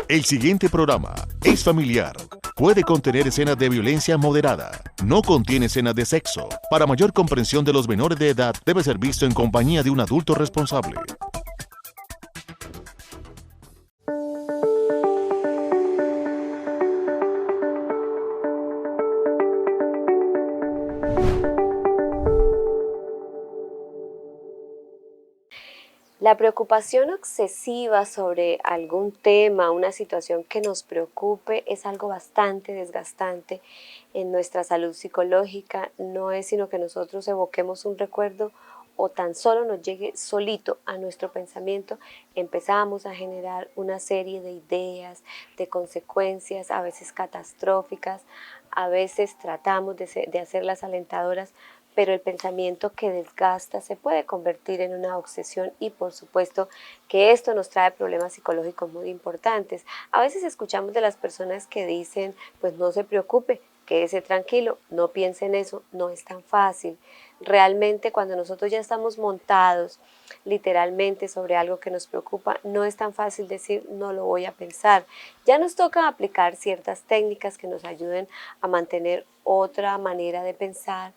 El siguiente programa es familiar. Puede contener escenas de violencia moderada. No contiene escenas de sexo. Para mayor comprensión de los menores de edad, debe ser visto en compañía de un adulto responsable. La preocupación excesiva sobre algún tema, una situación que nos preocupe, es algo bastante desgastante en nuestra salud psicológica. No es sino que nosotros evoquemos un recuerdo o tan solo nos llegue solito a nuestro pensamiento, empezamos a generar una serie de ideas, de consecuencias, a veces catastróficas, a veces tratamos de hacerlas alentadoras, pero el pensamiento que desgasta se puede convertir en una obsesión y por supuesto que esto nos trae problemas psicológicos muy importantes. A veces escuchamos de las personas que dicen, pues no se preocupe, quédese tranquilo, no piense en eso, no es tan fácil. Realmente cuando nosotros ya estamos montados literalmente sobre algo que nos preocupa, no es tan fácil decir no lo voy a pensar. Ya nos toca aplicar ciertas técnicas que nos ayuden a mantener otra manera de pensar,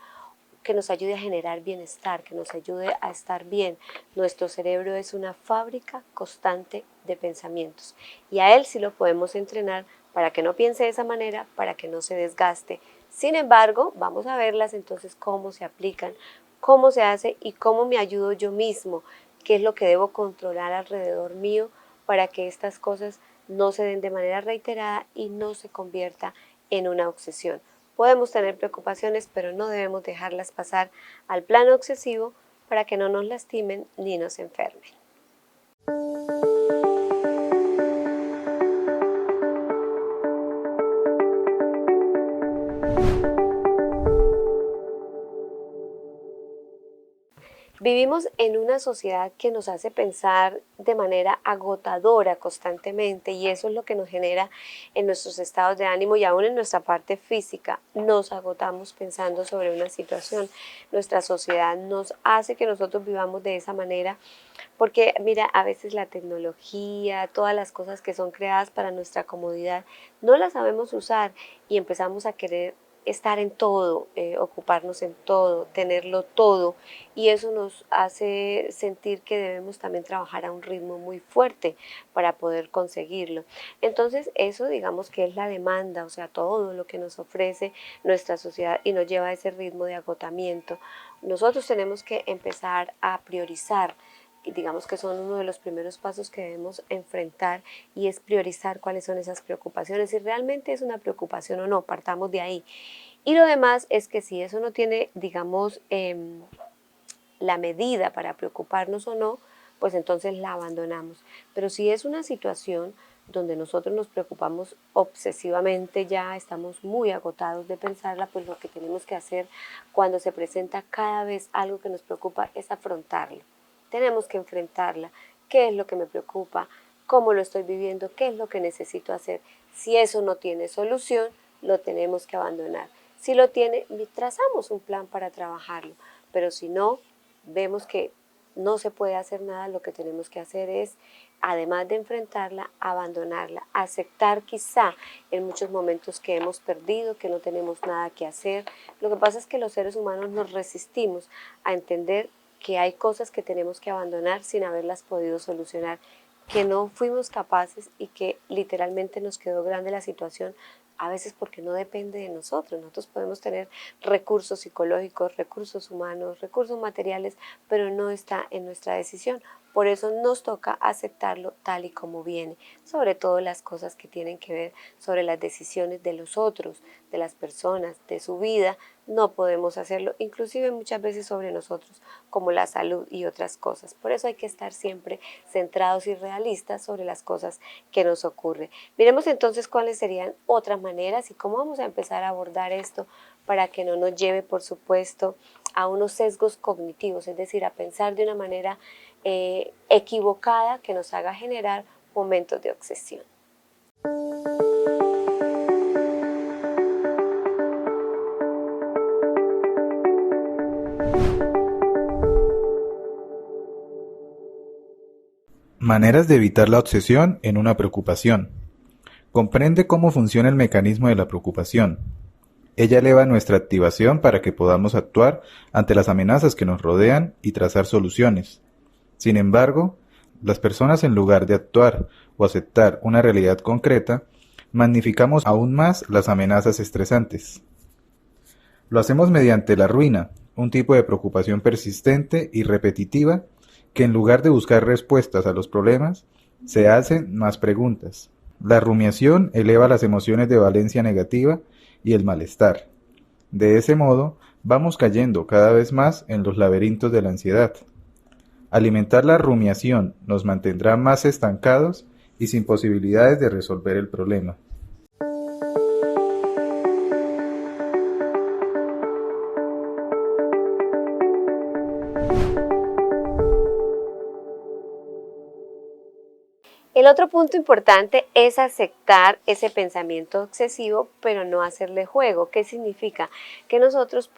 que nos ayude a generar bienestar, que nos ayude a estar bien. Nuestro cerebro es una fábrica constante de pensamientos y a él sí lo podemos entrenar para que no piense de esa manera, para que no se desgaste. Sin embargo, vamos a verlas entonces cómo se aplican, cómo se hace y cómo me ayudo yo mismo, qué es lo que debo controlar alrededor mío para que estas cosas no se den de manera reiterada y no se convierta en una obsesión. Podemos tener preocupaciones, pero no debemos dejarlas pasar al plano obsesivo para que no nos lastimen ni nos enfermen. Vivimos en una sociedad que nos hace pensar de manera agotadora constantemente y eso es lo que nos genera en nuestros estados de ánimo y aún en nuestra parte física. Nos agotamos pensando sobre una situación. Nuestra sociedad nos hace que nosotros vivamos de esa manera porque mira, a veces la tecnología, todas las cosas que son creadas para nuestra comodidad, no las sabemos usar y empezamos a querer estar en todo, ocuparnos en todo, tenerlo todo y eso nos hace sentir que debemos también trabajar a un ritmo muy fuerte para poder conseguirlo. Entonces eso digamos que es la demanda, o sea, todo lo que nos ofrece nuestra sociedad y nos lleva a ese ritmo de agotamiento. Nosotros tenemos que empezar a priorizar, digamos que son uno de los primeros pasos que debemos enfrentar y es priorizar cuáles son esas preocupaciones, si realmente es una preocupación o no, partamos de ahí. Y lo demás es que si eso no tiene, digamos, la medida para preocuparnos o no, pues entonces la abandonamos. Pero si es una situación donde nosotros nos preocupamos obsesivamente, ya estamos muy agotados de pensarla, pues lo que tenemos que hacer cuando se presenta cada vez algo que nos preocupa es afrontarlo. Tenemos que enfrentarla. ¿Qué es lo que me preocupa? ¿Cómo lo estoy viviendo? ¿Qué es lo que necesito hacer? Si eso no tiene solución, lo tenemos que abandonar. Si lo tiene, trazamos un plan para trabajarlo, pero si no, vemos que no se puede hacer nada, lo que tenemos que hacer es, además de enfrentarla, abandonarla, aceptar quizá en muchos momentos que hemos perdido, que no tenemos nada que hacer. Lo que pasa es que los seres humanos nos resistimos a entender que hay cosas que tenemos que abandonar sin haberlas podido solucionar, que no fuimos capaces y que literalmente nos quedó grande la situación, a veces porque no depende de nosotros. Nosotros podemos tener recursos psicológicos, recursos humanos, recursos materiales, pero no está en nuestra decisión. Por eso nos toca aceptarlo tal y como viene, sobre todo las cosas que tienen que ver sobre las decisiones de los otros, de las personas, de su vida. No podemos hacerlo, inclusive muchas veces sobre nosotros, como la salud y otras cosas. Por eso hay que estar siempre centrados y realistas sobre las cosas que nos ocurren. Miremos entonces cuáles serían otras maneras y cómo vamos a empezar a abordar esto para que no nos lleve, por supuesto, a unos sesgos cognitivos, es decir, a pensar de una manera equivocada que nos haga generar momentos de obsesión. Maneras de evitar la obsesión en una preocupación. Comprende cómo funciona el mecanismo de la preocupación. Ella eleva nuestra activación para que podamos actuar ante las amenazas que nos rodean y trazar soluciones. Sin embargo, las personas, en lugar de actuar o aceptar una realidad concreta, magnificamos aún más las amenazas estresantes. Lo hacemos mediante la ruina, un tipo de preocupación persistente y repetitiva que, en lugar de buscar respuestas a los problemas, se hacen más preguntas. La rumiación eleva las emociones de valencia negativa y el malestar. De ese modo, vamos cayendo cada vez más en los laberintos de la ansiedad. Alimentar la rumiación nos mantendrá más estancados y sin posibilidades de resolver el problema. El otro punto importante es aceptar ese pensamiento obsesivo, pero no hacerle juego. ¿Qué significa? Que nosotros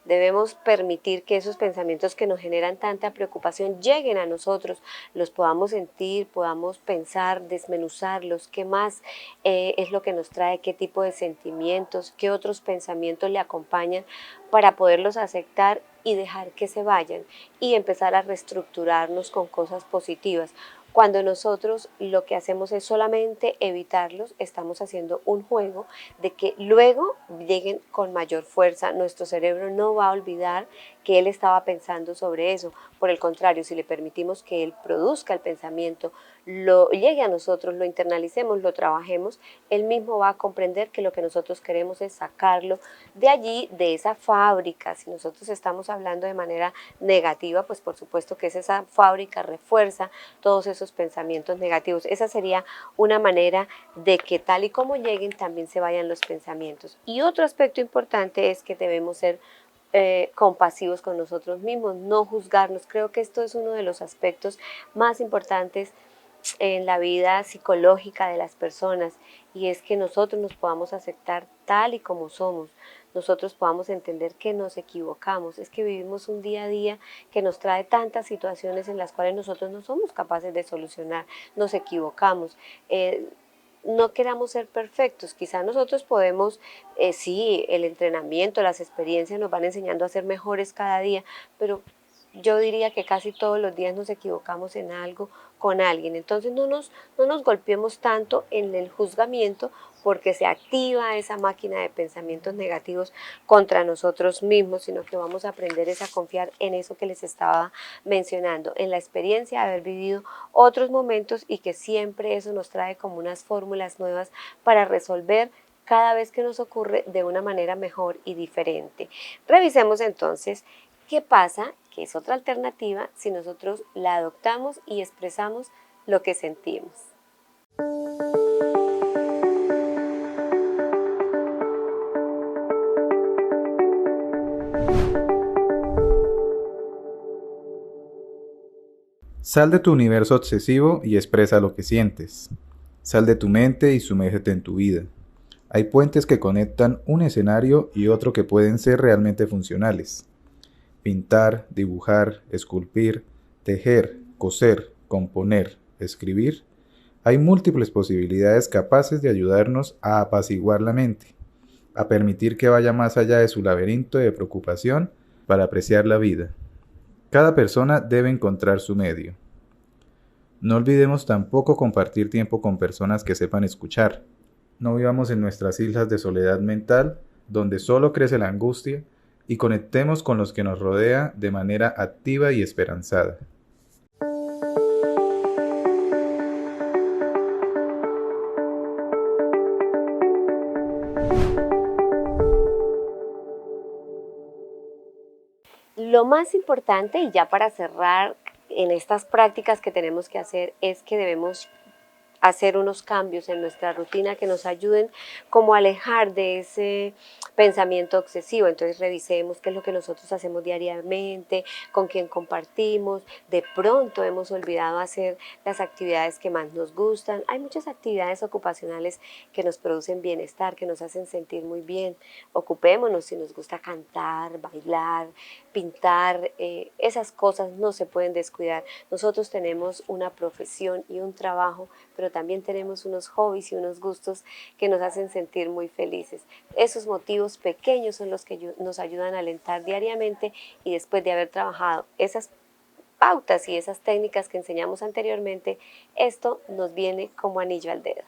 debemos permitir que esos pensamientos que nos generan tanta preocupación lleguen a nosotros, los podamos sentir, podamos pensar, desmenuzarlos, qué más es lo que nos trae, qué tipo de sentimientos, qué otros pensamientos le acompañan para poderlos aceptar y dejar que se vayan y empezar a reestructurarnos con cosas positivas. Cuando nosotros lo que hacemos es solamente evitarlos, estamos haciendo un juego de que luego lleguen con mayor fuerza. Nuestro cerebro no va a olvidar que él estaba pensando sobre eso. Por el contrario, si le permitimos que él produzca el pensamiento, lo llegue a nosotros, lo internalicemos, lo trabajemos, él mismo va a comprender que lo que nosotros queremos es sacarlo de allí, de esa fábrica. Si nosotros estamos hablando de manera negativa, pues por supuesto que esa fábrica refuerza todos esos pensamientos negativos. Esa sería una manera de que tal y como lleguen también se vayan los pensamientos. Y otro aspecto importante es que debemos ser compasivos con nosotros mismos, no juzgarnos. Creo que esto es uno de los aspectos más importantes en la vida psicológica de las personas, y es que nosotros nos podamos aceptar tal y como somos, nosotros podamos entender que nos equivocamos. Es que vivimos un día a día que nos trae tantas situaciones en las cuales nosotros no somos capaces de solucionar, nos equivocamos. No queramos ser perfectos, quizá nosotros podemos, sí, el entrenamiento, las experiencias nos van enseñando a ser mejores cada día, pero yo diría que casi todos los días nos equivocamos en algo con alguien. Entonces no nos golpeemos tanto en el juzgamiento, porque se activa esa máquina de pensamientos negativos contra nosotros mismos, sino que vamos a aprender a confiar en eso que les estaba mencionando, en la experiencia de haber vivido otros momentos, y que siempre eso nos trae como unas fórmulas nuevas para resolver cada vez que nos ocurre de una manera mejor y diferente. Revisemos entonces qué pasa, que es otra alternativa, si nosotros la adoptamos y expresamos lo que sentimos. Sal de tu universo obsesivo y expresa lo que sientes. Sal de tu mente y sumérgete en tu vida. Hay puentes que conectan un escenario y otro que pueden ser realmente funcionales. Pintar, dibujar, esculpir, tejer, coser, componer, escribir. Hay múltiples posibilidades capaces de ayudarnos a apaciguar la mente, a permitir que vaya más allá de su laberinto de preocupación para apreciar la vida. Cada persona debe encontrar su medio. No olvidemos tampoco compartir tiempo con personas que sepan escuchar. No vivamos en nuestras islas de soledad mental, donde solo crece la angustia, y conectemos con los que nos rodea de manera activa y esperanzada. Lo más importante, y ya para cerrar en estas prácticas que tenemos que hacer, es que debemos hacer unos cambios en nuestra rutina que nos ayuden como a alejar de ese pensamiento obsesivo. Entonces revisemos qué es lo que nosotros hacemos diariamente, con quién compartimos, de pronto hemos olvidado hacer las actividades que más nos gustan. Hay muchas actividades ocupacionales que nos producen bienestar, que nos hacen sentir muy bien. Ocupémonos si nos gusta cantar, bailar, pintar, esas cosas no se pueden descuidar. Nosotros tenemos una profesión y un trabajo, pero también tenemos unos hobbies y unos gustos que nos hacen sentir muy felices. Esos motivos pequeños son los que nos ayudan a alentar diariamente, y después de haber trabajado esas pautas y esas técnicas que enseñamos anteriormente, esto nos viene como anillo al dedo.